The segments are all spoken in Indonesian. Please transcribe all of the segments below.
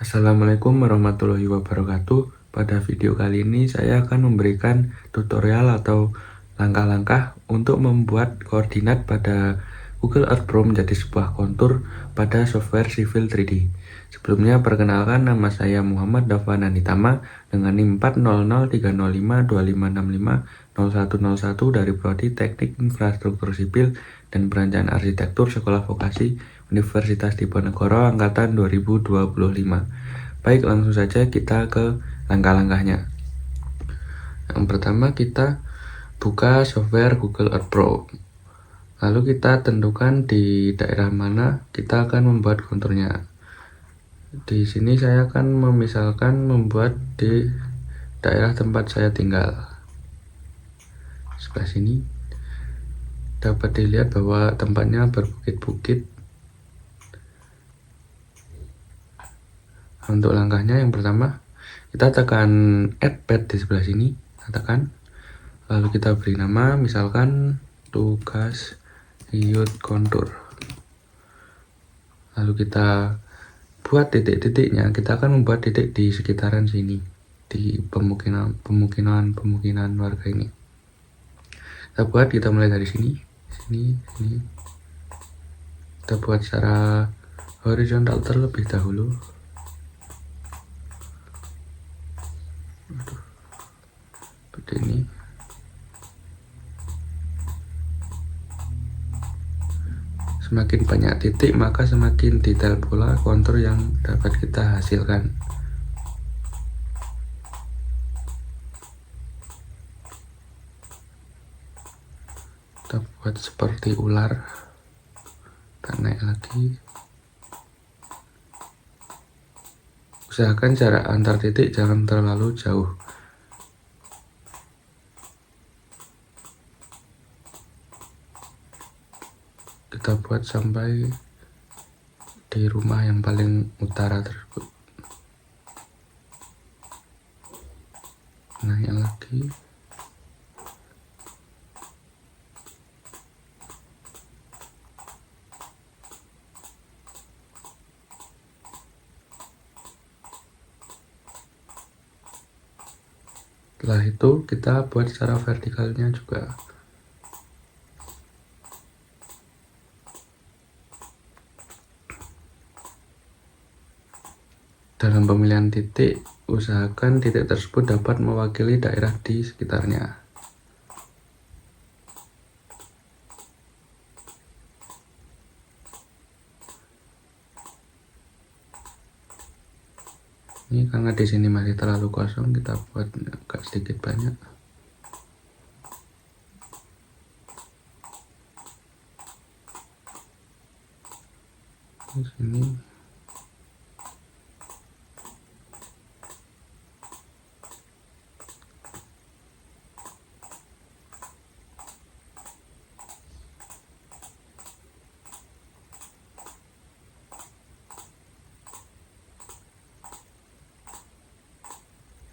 Assalamualaikum warahmatullahi wabarakatuh. Pada video kali ini saya akan memberikan tutorial atau langkah-langkah untuk membuat koordinat pada Google Earth Pro menjadi sebuah kontur pada software Civil 3D. Sebelumnya perkenalkan, nama saya Muhammad Dafwan Anitama dengan NIM 4003035250101 dari Prodi Teknik Infrastruktur Sipil dan Perencanaan Arsitektur Sekolah Vokasi Universitas Diponegoro Angkatan 2025. Baik, langsung saja kita ke langkah-langkahnya. Yang pertama, kita buka software Google Earth Pro. Lalu kita tentukan di daerah mana kita akan membuat konturnya. Di sini saya akan memisalkan membuat di daerah tempat saya tinggal. Sebelah sini dapat dilihat bahwa tempatnya berbukit-bukit. Untuk langkahnya, yang pertama kita tekan add pad di sebelah sini, tekan, lalu kita beri nama, misalkan tugas youth kontur. Lalu kita buat titik-titiknya. Kita akan membuat titik di sekitaran sini, di pemukiman warga ini. Kita mulai dari sini. Kita buat secara horizontal terlebih dahulu. Seperti ini. Semakin banyak titik, maka semakin detail pula kontur yang dapat kita hasilkan. Kita buat seperti ular. Kita naik lagi. Usahakan jarak antar titik jangan terlalu jauh. Kita buat sampai di rumah yang paling utara tersebut. Naik lagi. Setelah itu kita buat secara vertikalnya juga. Dalam pemilihan titik, usahakan titik tersebut dapat mewakili daerah di sekitarnya. Ini karena di sini masih terlalu kosong, kita buat agak sedikit banyak. Di sini.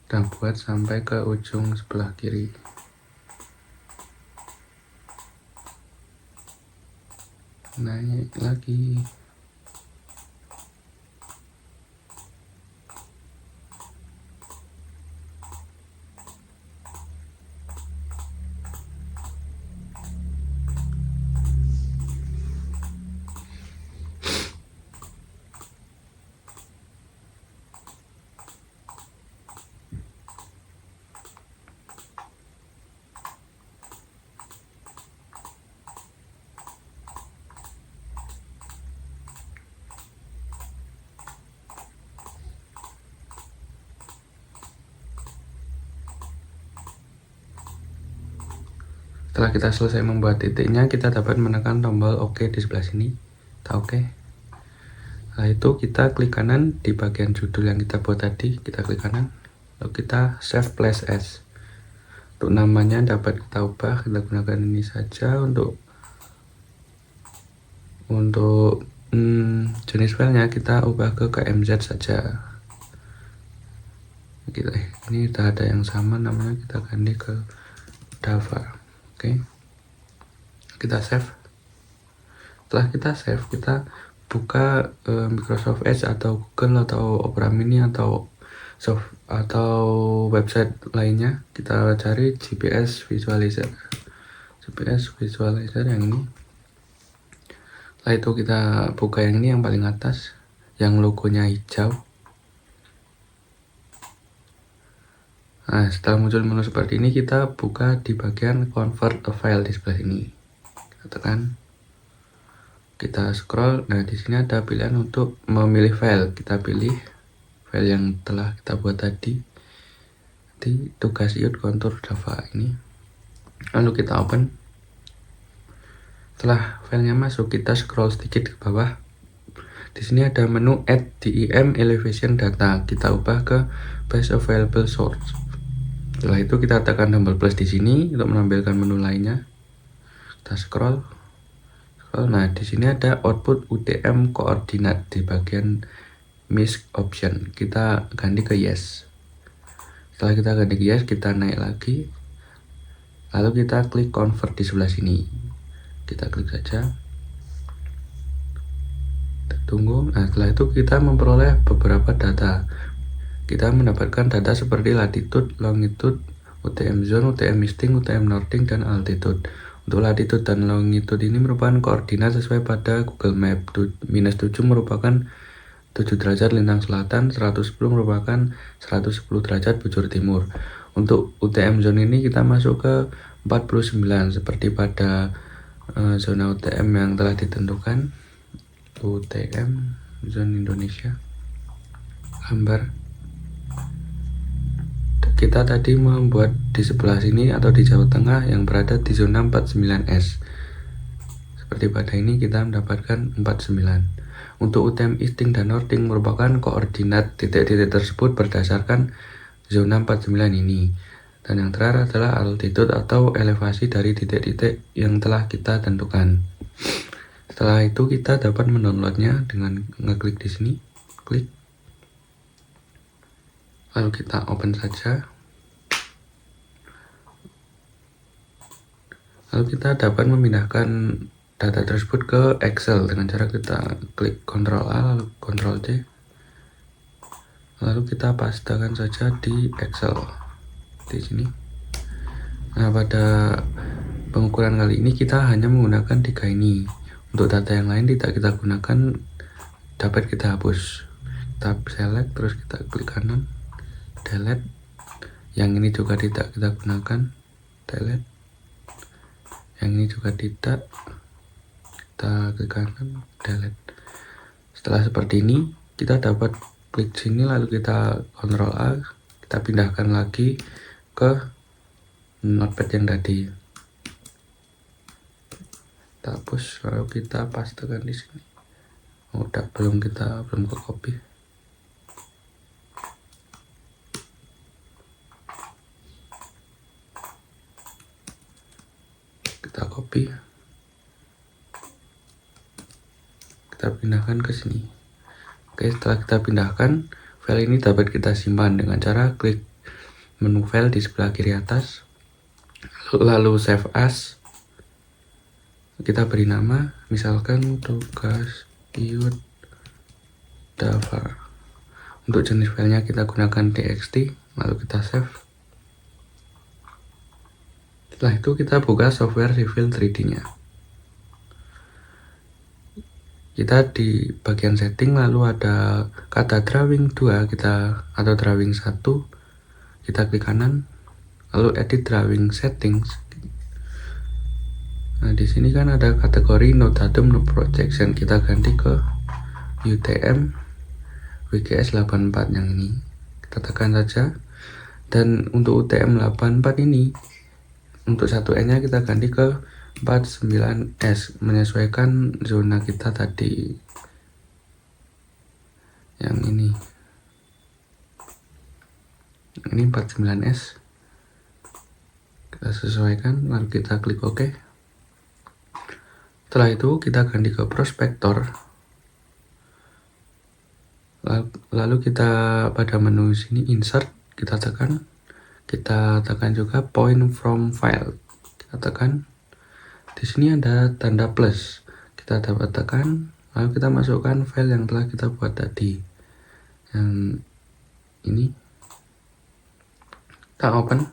Kita buat sampai ke ujung sebelah kiri. Naik lagi. Setelah kita selesai membuat titiknya, kita dapat menekan tombol OK di sebelah sini. Kita OK. Setelah itu kita klik kanan di bagian judul yang kita buat tadi, kita klik kanan. Lalu kita save place as. Untuk namanya dapat kita ubah, kita gunakan ini saja. Untuk jenis filenya kita ubah ke KMZ saja. Ini udah ada yang sama, namanya kita ganti ke Java. Oke, kita save. Setelah kita save, kita buka Microsoft Edge atau Google atau Opera Mini atau website lainnya, kita cari GPS Visualizer yang ini. Setelah itu kita buka yang ini, yang paling atas, yang logonya hijau. Nah, setelah muncul menu seperti ini, kita buka di bagian Convert a File di sebelah sini. Kita tekan, kita scroll. Nah, di sini ada pilihan untuk memilih file. Kita pilih file yang telah kita buat tadi di tugas iut kontur Java ini. Lalu kita open. Setelah filenya masuk, kita scroll sedikit ke bawah. Di sini ada menu Add DEM Elevation Data. Kita ubah ke Best Available Source. Setelah itu kita tekan tombol plus di sini untuk menampilkan menu lainnya. Kita scroll. Nah, di sini ada output UTM koordinat di bagian MISC option. Kita ganti ke yes. Setelah kita ganti ke yes, kita naik lagi. Lalu kita klik convert di sebelah sini. Kita klik saja. Kita tunggu. Nah, setelah itu kita memperoleh beberapa data. Kita mendapatkan data seperti latitude, longitude, UTM zone, UTM misting, UTM northing, dan altitude. Untuk latitude dan longitude ini merupakan koordinat sesuai pada Google Map. -7 merupakan 7 derajat lintang selatan, 110 merupakan 110 derajat bujur timur. Untuk UTM zone ini kita masuk ke 49 seperti pada zona UTM yang telah ditentukan. UTM zone Indonesia. Gambar. Kita tadi membuat di sebelah sini atau di Jawa Tengah yang berada di zona 49S. Seperti pada ini kita mendapatkan 49. Untuk UTM Easting dan Northing merupakan koordinat titik-titik tersebut berdasarkan zona 49 ini. Dan yang terakhir adalah altitude atau elevasi dari titik-titik yang telah kita tentukan. Setelah itu kita dapat mendownloadnya dengan ngeklik di sini, klik. Lalu kita open saja. Lalu kita dapat memindahkan data tersebut ke Excel dengan cara kita klik Ctrl A lalu Ctrl C. Lalu kita pastekan saja di Excel di sini. Nah, pada pengukuran kali ini kita hanya menggunakan 3 ini. Untuk data yang lain tidak kita gunakan, dapat kita hapus. Kita select, terus kita klik kanan, delete. Yang ini juga tidak kita gunakan, delete. Yang ini juga tidak, kita klik kanan, delete. Setelah seperti ini, kita dapat klik sini lalu kita Ctrl A, kita pindahkan lagi ke notepad yang tadi. Kita hapus lalu kita pastekan di sini. Udah, belum ke copy. Kita copy. Kita pindahkan ke sini. Oke, setelah kita pindahkan, file ini dapat kita simpan dengan cara klik menu file di sebelah kiri atas, lalu save as. Kita beri nama, misalkan tugas iut Java. Untuk jenis filenya kita gunakan txt, lalu kita save. Setelah itu kita buka software Civil 3D-nya. Kita di bagian setting lalu ada kata drawing 2 atau drawing 1. Kita klik kanan, lalu edit drawing settings. Nah, di sini kan ada kategori no datum no projection. Kita ganti ke UTM WGS 84 yang ini. Kita tekan saja. Dan untuk UTM 84 ini, untuk 1N-nya kita ganti ke 49S, menyesuaikan zona kita tadi. Yang ini. Ini 49S. Kita sesuaikan, lalu kita klik OK. Setelah itu kita ganti ke prospektor. Lalu kita pada menu sini insert, kita tekan juga point from file. Kita tekan. Di sini ada tanda plus. Kita dapat tekan, Lalu kita masukkan file yang telah kita buat tadi, yang ini. Kita open.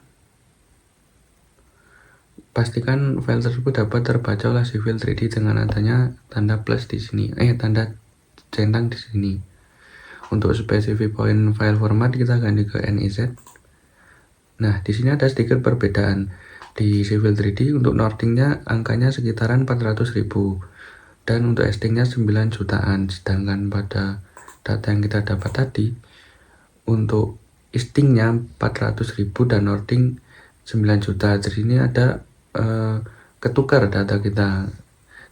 Pastikan file tersebut dapat terbaca oleh Civil 3D dengan adanya tanda plus di sini, tanda centang di sini. Untuk spesifik point file format kita ganti ke NEZ. Nah, di sini ada sedikit perbedaan. Di Civil 3D untuk nortingnya angkanya sekitaran 400.000 dan untuk estingnya 9 jutaan. Sedangkan pada data yang kita dapat tadi untuk istingnya 400.000 dan norting 9 juta. Di sini ada ketukar data kita.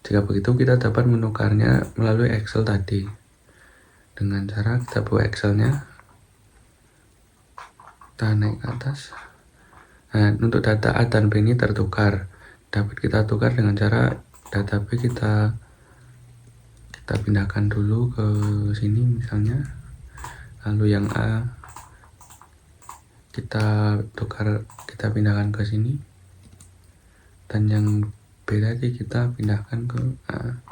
Jika begitu kita dapat menukarnya melalui Excel tadi. Dengan cara kita buka Excelnya, kita naik ke atas. Nah, untuk data A dan B ini tertukar. Dapat kita tukar dengan cara data B kita pindahkan dulu ke sini misalnya. Lalu yang A kita tukar, kita pindahkan ke sini. Dan yang B tadi kita pindahkan ke A.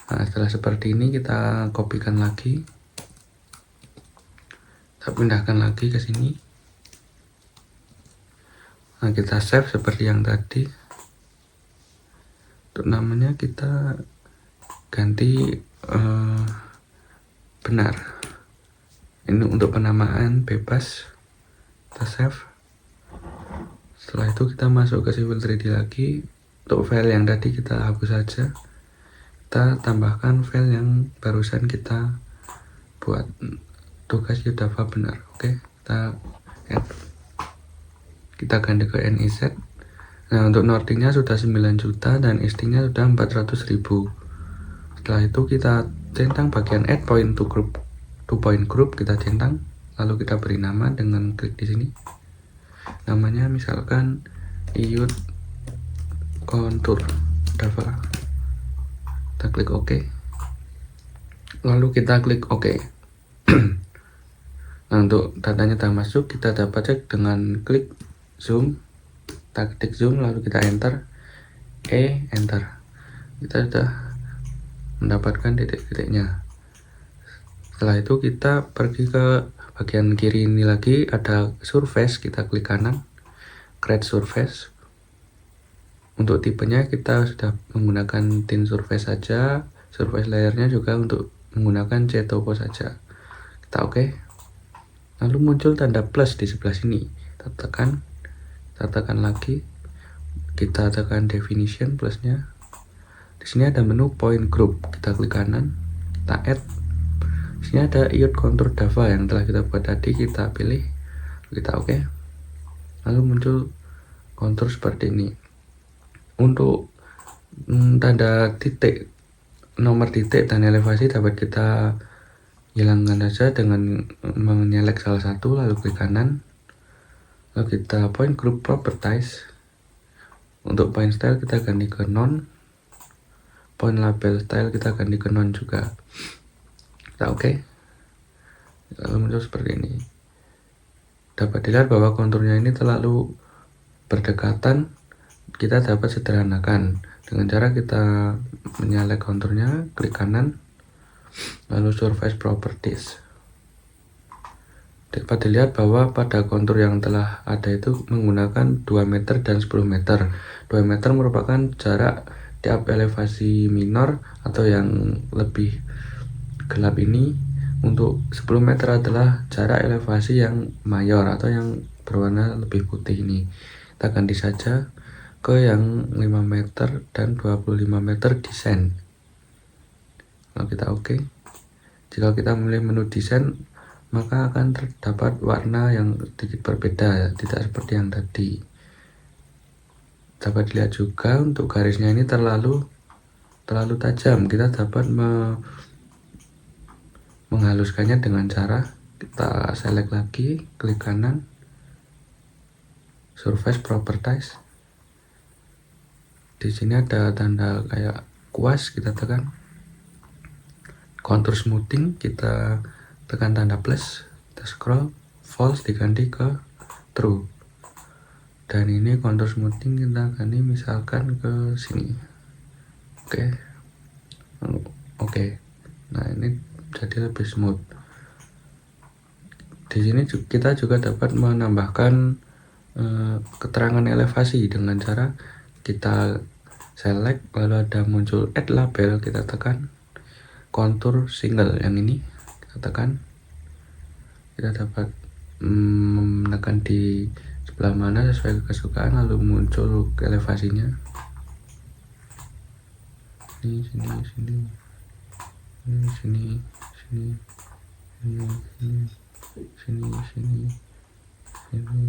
Nah, setelah seperti ini kita kopikan lagi, kita pindahkan lagi ke sini. Nah, kita save seperti yang tadi. Untuk namanya kita ganti benar. Ini untuk penamaan bebas. Kita save. Setelah itu kita masuk ke Civil 3D lagi. Untuk file yang tadi kita hapus saja. Kita tambahkan file yang barusan kita buat. Tugas Yudhava benar. Oke, kita ganti ke NEZ. Nah, untuk nortingnya sudah 9 juta dan istingnya sudah 400.000. Setelah itu kita centang bagian add point to point group, kita centang, lalu kita beri nama dengan klik di sini. Namanya misalkan iud contour Java. Kita klik OK. Lalu kita klik OK. Nah, untuk datanya sudah masuk, kita dapat cek dengan klik zoom. Kita klik zoom lalu kita enter. Enter. Kita sudah mendapatkan titik-titiknya. Setelah itu kita pergi ke bagian kiri ini lagi, ada surface, kita klik kanan, create surface. Untuk tipenya kita sudah menggunakan thin surface saja, surface layernya juga untuk menggunakan ctopo saja. Kita OK. Lalu muncul tanda plus di sebelah sini. Kita tekan lagi, kita tekan definition plusnya. Di sini ada menu point group, kita klik kanan, kita add. Di sini ada iud contour Java yang telah kita buat tadi, kita pilih, kita OK. Lalu muncul kontur seperti ini. Untuk tanda titik, nomor titik dan elevasi dapat kita hilangkan saja dengan menyelek salah satu, lalu klik kanan, lalu kita point group properties. Untuk point style kita ganti ke non, point label style kita ganti ke non juga. Kita OK. Lalu muncul seperti ini. Dapat dilihat bahwa konturnya ini terlalu berdekatan. Kita dapat sederhanakan dengan cara kita menyalek konturnya, klik kanan, lalu surface properties. Dapat dilihat bahwa pada kontur yang telah ada itu menggunakan 2 meter dan 10 meter. 2 meter merupakan jarak tiap elevasi minor atau yang lebih gelap ini. Untuk 10 meter adalah jarak elevasi yang mayor atau yang berwarna lebih putih ini. Kita ganti saja ke yang 5 meter dan 25 meter desain. Lalu kita OK. Jika kita memilih menu desain, maka akan terdapat warna yang sedikit berbeda, tidak seperti yang tadi. Dapat dilihat juga untuk garisnya ini terlalu tajam. Kita dapat menghaluskannya dengan cara kita select lagi, klik kanan, surface properties. Di sini ada tanda kayak kuas, kita tekan. Contour smoothing, kita tekan tanda plus, kita scroll, false diganti ke true. Dan ini contour smoothing kita ganti misalkan ke sini. Oke. Oke. Nah, ini jadi lebih smooth. Di sini kita juga dapat menambahkan keterangan elevasi dengan cara kita select, lalu ada muncul add label, kita tekan kontur single yang ini, kita tekan, kita dapat menekan di sebelah mana sesuai kesukaan, lalu muncul elevasinya. Ini sini sini ini sini sini sini sini sini sini.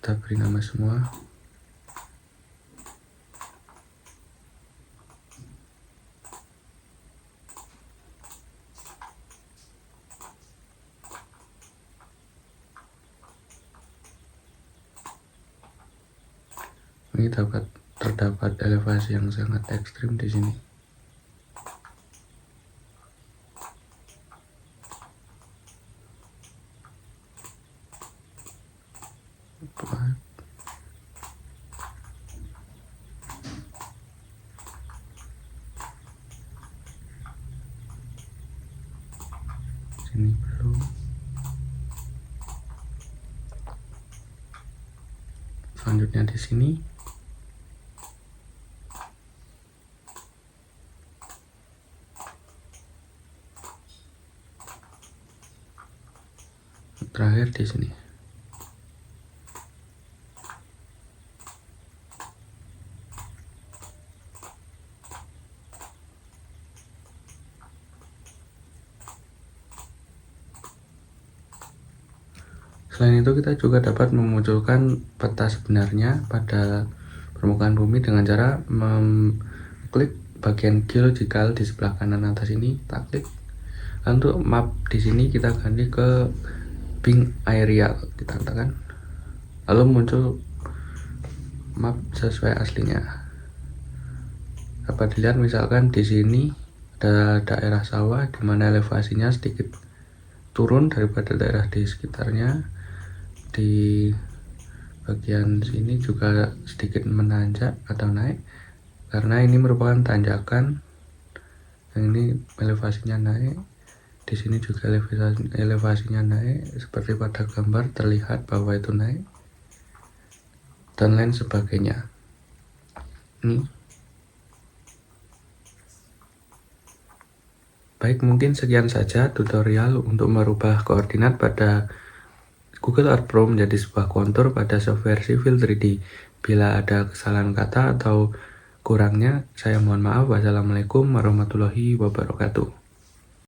Kita beri nama semua. Ini terdapat elevasi yang sangat ekstrim di sini. Sini belum. Selanjutnya di sini. Terakhir di sini. Selain itu, kita juga dapat memunculkan peta sebenarnya pada permukaan bumi dengan cara mengklik bagian geological di sebelah kanan atas ini, kita klik. Untuk map di sini kita ganti ke Bing Aerial, kita tekan. Lalu muncul map sesuai aslinya. Dapat dilihat misalkan di sini ada daerah sawah di mana elevasinya sedikit turun daripada daerah di sekitarnya. Di bagian sini juga sedikit menanjak atau naik karena ini merupakan tanjakan. Yang ini elevasinya naik, di sini juga elevasinya naik, seperti pada gambar terlihat bahwa itu naik dan lain sebagainya. Ini baik, mungkin sekian saja tutorial untuk merubah koordinat pada Google Earth Pro menjadi sebuah kontur pada software Civil 3D. Bila ada kesalahan kata atau kurangnya, saya mohon maaf. Wassalamualaikum warahmatullahi wabarakatuh.